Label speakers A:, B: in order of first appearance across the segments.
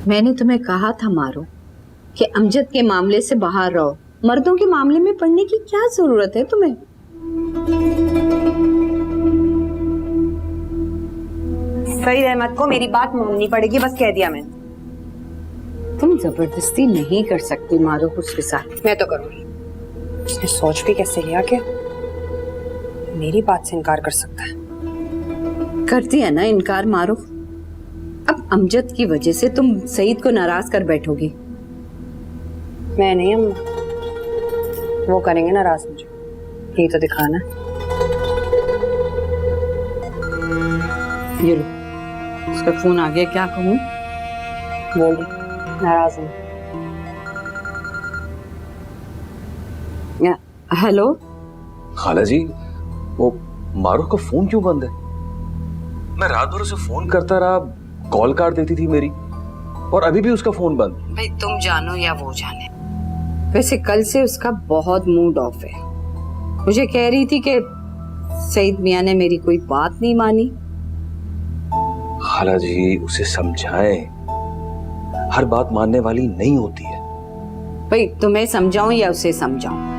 A: मैंने तुम्हें कहा था मारो कि अमजद के मामले से बाहर रहो, मर्दों के मामले में पढ़ने की क्या जरूरत है तुम्हें?
B: सईद अहमद को मेरी बात माननी पड़ेगी, बस कह दिया मैंने।
A: तुम जबरदस्ती नहीं कर सकती मारो उसके साथ।
B: मैं तो करूंगी। उसने सोच भी कैसे लिया कि मेरी बात से इनकार कर सकता है।
A: करती है ना इनकार मारो। अब अमजद की वजह से तुम सईद को नाराज कर बैठोगी।
B: मैं नहीं अम्मा, वो करेंगे नाराज मुझे, यही तो दिखाना है।
A: ये लो, उसका फोन आ गया, क्या कहूँ?
B: बोल दो नाराज हूँ।
A: हेलो
C: खाला जी, वो मारूफ का फोन क्यों बंद है? मैं रात भर उसे फोन करता रहा, कॉल काट देती थी मेरी, और अभी भी उसका फोन बंद।
A: भाई तुम जानो या वो जाने, वैसे कल से उसका बहुत मूड ऑफ है। मुझे कह रही थी कि सईद मियां ने मेरी कोई बात नहीं मानी।
C: खाला जी उसे समझाएं, हर बात मानने वाली नहीं होती है।
A: भाई तुम्हें समझाऊं या उसे समझाऊं?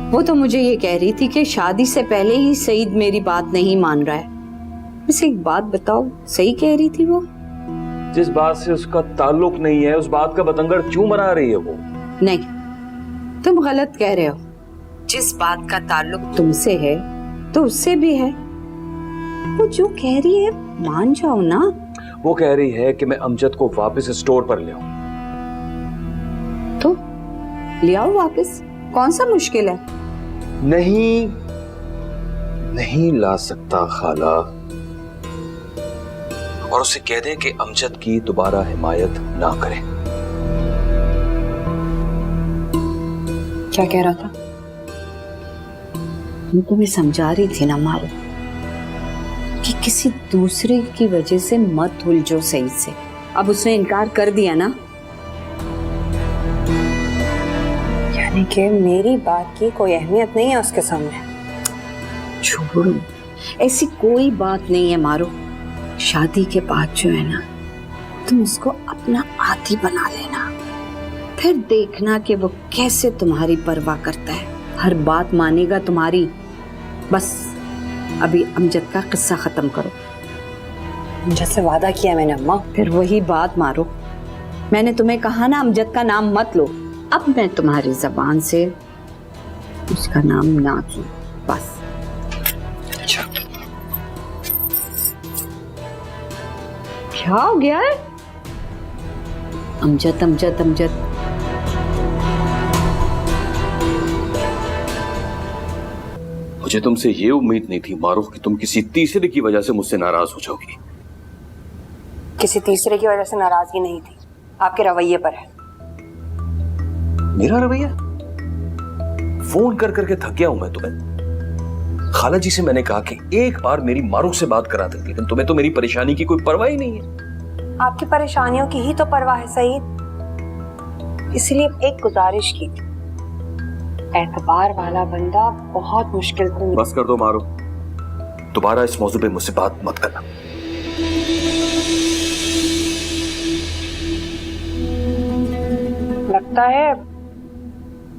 A: वो तो मुझे ये कह रही थी कि शादी से पहले ही सईद मेरी बात नहीं मान रहा है। वैसे एक बात बताओ, सही कह रही थी वो?
C: जिस बात से उसका ताल्लुक नहीं है उस बात का बतंगड़ क्यों मना रही है वो?
A: नहीं, तुम गलत कह रहे हो। जिस बात का ताल्लुक तुमसे है तो उससे भी है। वो जो कह रही है मान जाओ ना।
C: वो कह रही है कि मैं अमजद को वापस स्टोर पर ले आऊं।
A: तो ले आओ वापस, कौन सा मुश्किल है?
C: नहीं ला सकता खाला। और उसे कह दे कि अमजद की दोबारा हिमायत ना करे।
B: क्या कह रहा था?
A: मैं तुम्हें समझा रही थी ना मारो कि किसी दूसरे की वजह से मत उलझो सईद से। अब उसने इनकार कर दिया ना।
B: यानी कि मेरी बात की कोई अहमियत नहीं है उसके सामने।
A: छोड़ो, ऐसी कोई बात नहीं है मारो। शादी के बाद जो है ना, तुम उसको अपना आदी बना लेना, फिर देखना कि वो कैसे तुम्हारी परवाह करता है, हर बात मानेगा तुम्हारी। बस अभी अमजद का किस्सा खत्म करो।
B: अमजद से वादा किया मैंने अम्मा।
A: फिर वही बात मारो, मैंने तुम्हें कहा ना अमजद का नाम मत लो। अब मैं तुम्हारी जबान से उसका नाम ना लूं, बस।
B: अच्छा,
A: क्या हो गया है? अमजद अमजद अमजद।
C: मुझे तुमसे ये उम्मीद नहीं थी मारूफ कि तुम किसी तीसरे की वजह से मुझसे नाराज हो जाओगी।
B: किसी तीसरे की वजह से नाराजगी नहीं थी, आपके रवैये पर है।
C: मेरा रवैया? फोन कर करके थक गया हूं मैं तुम्हें। खाला जी से मैंने कहा कि एक बार मेरी मारूफ से बात करा दें, लेकिन तुम्हें तो मेरी परेशानी की कोई परवाह ही नहीं है।
B: आपकी परेशानियों की ही तो परवाह है सईद, इसलिए एक गुजारिश की थी। एतबार वाला बंदा बहुत मुश्किल से।
C: बस कर दो मारूफ, दोबारा इस मौजू पे मुझसे बात मत करना।
B: लगता है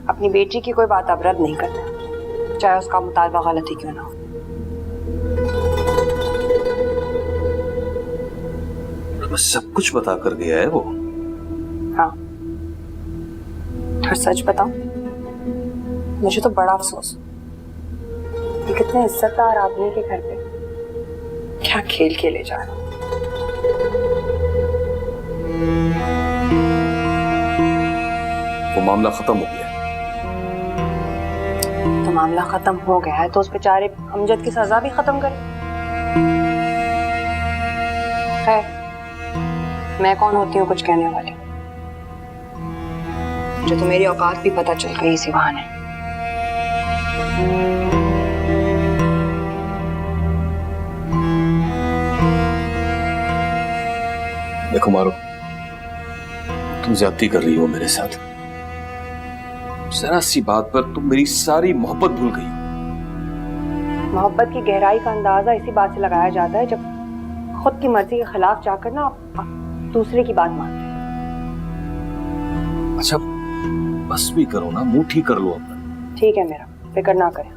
B: अपनी बेटी की कोई बात अब रद्द नहीं करता, चाहे उसका मुतालबा गलत ही क्यों ना हो।
C: सब कुछ बता कर गया है वो।
B: हाँ, और सच बताऊं, मुझे तो बड़ा अफसोस, ये कितने इज्जतदार आदमी के घर पे क्या खेल खेले जा रहे।
C: वो मामला खत्म हो गया।
B: तो मामला खत्म हो गया है तो उस बेचारे अमजद की सजा भी खत्म करे। खैर, मैं कौन होती हूँ कुछ कहने वाली? मुझे तो मेरी औकात भी पता चल गई इसी बहाने।
C: देखो मारो, तुम ज्यादती कर रही हो मेरे साथ। जरा सी बात पर तुम मेरी सारी मोहब्बत भूल गई हो।
B: मोहब्बत की गहराई का अंदाजा इसी बात से लगाया जाता है जब खुद की मर्जी के खिलाफ जाकर ना आप दूसरे की बात मानते हैं।
C: अच्छा बस भी करो ना, मुंह ठीक कर लो अपना।
B: ठीक है मेरा, फिक्र ना करें।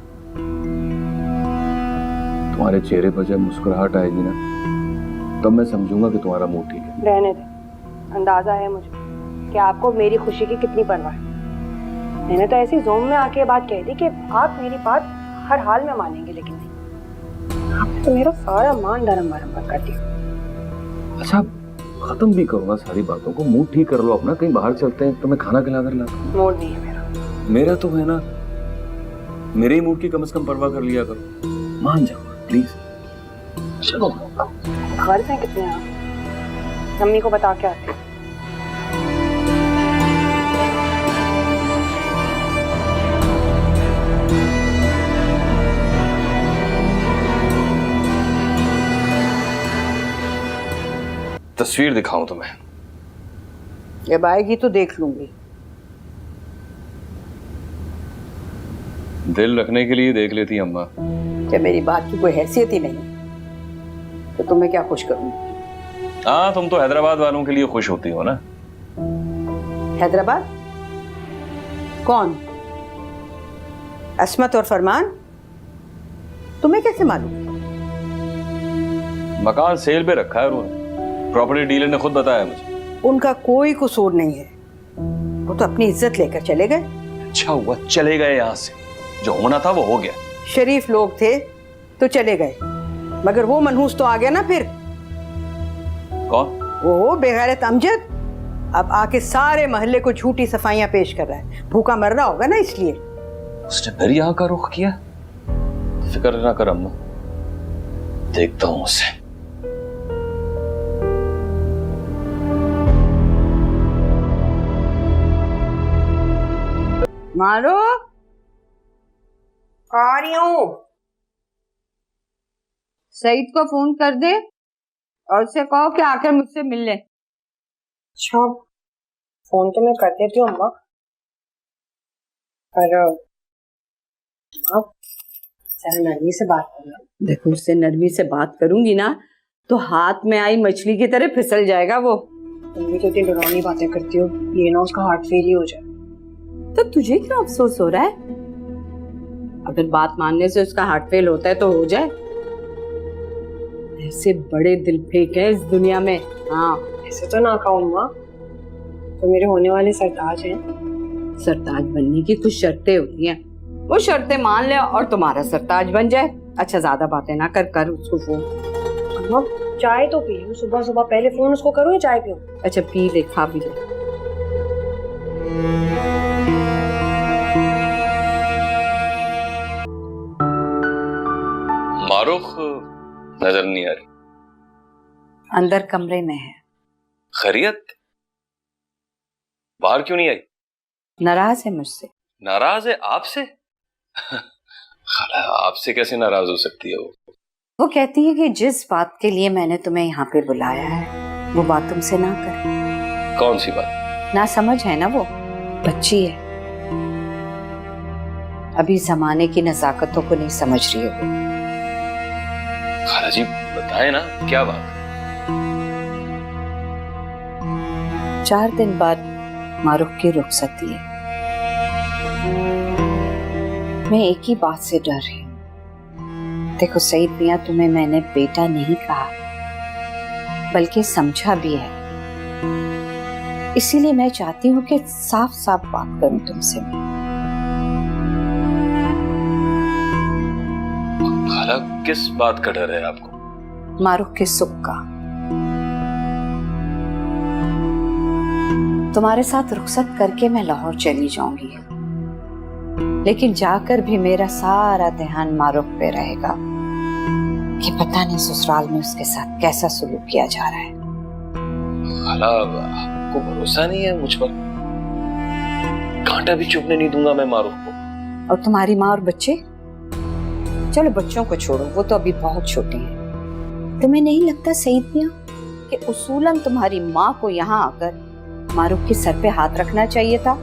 C: तुम्हारे चेहरे पर जब मुस्कुराहट आएगी ना, तब मैं समझूंगा कि तुम्हारा मुंह ठीक है।
B: रहने दे, अंदाजा है मुझे कि आपको मेरी खुशी की कितनी परवाह है। मैंने तो ऐसी जोम में आके बात कह दी कि आप मेरी बात हर हाल में मानेंगे, लेकिन नहीं, आपने तो मेरा सारा मान धर्म बरम्बर कर दिया।
C: अच्छा खत्म भी करो ना सारी बातों को, मुंह ठीक कर लो अपना। कहीं बाहर चलते हैं तो मैं खाना खिला कर लाता हूं।
B: मूड नहीं है मेरा।
C: मेरा तो है ना, मेरे ही मूड की कम से कम परवाह कर लिया करो। मान जाओ प्लीज। चलो
B: घर में कितने हैं आप? मम्मी को बता के आते हैं।
C: तस्वीर दिखाऊं तुम्हें?
D: जब आएगी तो देख लूंगी।
C: दिल रखने के लिए देख लेती अम्मा।
D: जब मेरी बात की कोई हैसियत ही नहीं तो तुम्हें क्या खुश करूंगी?
C: हाँ तुम तो हैदराबाद वालों के लिए खुश होती हो ना।
D: हैदराबाद? कौन? असमत और फरमान? तुम्हें कैसे मालूम?
C: मकान सेल पे रखा है उन्होंने, प्रॉपर्टी डीलर ने खुद बताया मुझे।
D: उनका कोई कसूर नहीं है, वो तो अपनी इज्जत लेकर चले गए।
C: अच्छा हुआ चले गए यहाँ से, जो होना था वो हो गया।
D: शरीफ लोग थे तो चले गए, मगर वो मनहूस तो आ गया ना फिर।
C: कौन?
D: वो बेगैरत अमजद अब आके सारे मोहल्ले को झूठी सफाइयां पेश कर रहा है। भूखा मर रहा होगा ना इसलिए।
C: उसने फिर यहाँ का रुख किया। फिक्र ना कर अम्मा, देखता हूँ उसे।
D: मारो
B: आ रही हूँ।
D: सईद को फोन कर दे और उससे कहो कि आकर मुझसे मिल ले।
B: अच्छा फोन तो मैं कर देती हूँ अम्मा, पर आप जरा नरमी से बात करना।
D: देखो उससे नरमी से बात करूंगी ना तो हाथ में आई मछली की तरह फिसल जाएगा वो।
B: मम्मी तो इतनी डरावनी बातें करती हो, ये ना उसका हार्ट फेल ही हो जाए।
D: तो तुझे क्यों अफसोस हो रहा है? अगर बात मानने से उसका हार्ट फेल होता है तो हो जाए। ऐसे बड़े दिल फेंक है इस दुनिया में। हाँ
B: ऐसे तो ना कहो अम्मा, तो मेरे होने वाले सरताज हैं।
D: सरताज बनने की कुछ शर्तें होती हैं, वो शर्तें मान ले और तुम्हारा सरताज बन जाए। अच्छा ज्यादा बातें ना कर उसको फोन।
B: अम्मा चाय तो पी लूं, सुबह सुबह पहले फोन उसको करूँ या चाय पीऊं?
D: अच्छा पी ले, खा भी ले।
C: मारूख नजर नहीं आ रही।
D: अंदर कमरे में है।
C: खैरियत? बाहर क्यों नहीं आई?
D: नाराज है मुझसे।
C: नाराज है आपसे? खाला आपसे कैसे नाराज हो सकती है
A: वो कहती है कि जिस बात के लिए मैंने तुम्हें यहाँ पे बुलाया है वो बात तुमसे ना करे।
C: कौन सी बात?
A: ना समझ है ना, वो बच्ची है, अभी जमाने की नजाकतों को नहीं समझ रही है वो।
C: खाला जी बताए ना क्या बात?
A: 4 दिन बाद मारूख की रुखसती है। मैं एक ही बात से डर रही हूँ। देखो सईद मियां, तुम्हें मैंने बेटा नहीं कहा बल्कि समझा भी है, इसीलिए मैं चाहती हूँ कि साफ साफ बात करूं तुमसे।
C: खाला किस बात का डर है आपको?
A: मारूख के सुख का। तुम्हारे साथ रुखसत करके मैं लाहौर चली जाऊंगी, लेकिन जाकर भी मेरा सारा ध्यान मारूख पे रहेगा कि पता नहीं ससुराल में उसके साथ कैसा सुलूक किया जा रहा है।
C: खाला आपको भरोसा नहीं है मुझ पर? कांटा भी चुभने नहीं दूंगा मैं मारूख को।
A: और तुम्हारी माँ और बच्चे? चलो बच्चों को छोड़ो, वो तो अभी बहुत छोटे हैं। तुम्हें नहीं लगता सईद मियां कि उसूलन तुम्हारी माँ को यहाँ आकर मारूख के सर पे हाथ रखना चाहिए था?